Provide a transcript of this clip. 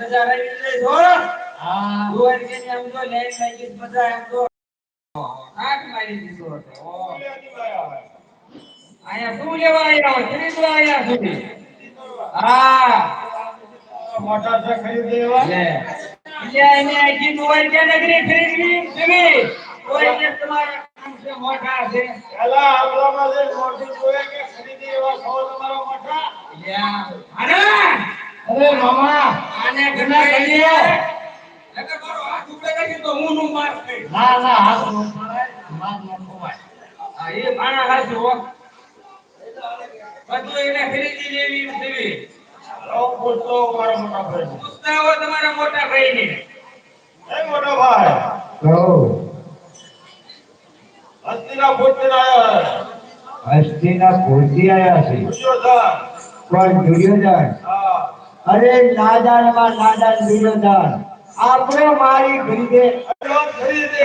મજા આવી રહી છો હા દોર કે ને આમ તો લેન લાગી મજા આમ તો આગ મારી દીધો હતો આયા તું લેવા આયા કેની તો આયા સુધી હા મોટા છે ખરીદી લેવા લે એને આજી દોર કે નગરી ખરીદવી તમે કોઈ કે તમારા કામ છે મોટા છે એલા આપણામાં જે મોટી જોઈએ કે ખરીદી એવા છો તમારા મોટા લ્યા અરે મામા આને ઘણા ગણ્યો નકર મારો હાથ ઉપર રાખી તો હું નું માર ના ના હાથ નો મારાય માર નો ખવાય આ એ પાણા હાચું હો બધું એને ખરીદી લેવી દેવી ઓ પૂછતો મારા મોટા ભાઈ પૂછતા હો તમારા મોટા ભાઈ ને એ મોટા ભાઈ કહો હસ્તીના ભોજી આયા છે કોણ દુર્યોધન હા અરે નાદાનમાં નાદાન દુર્યોધન આપણો મારી ખરીદે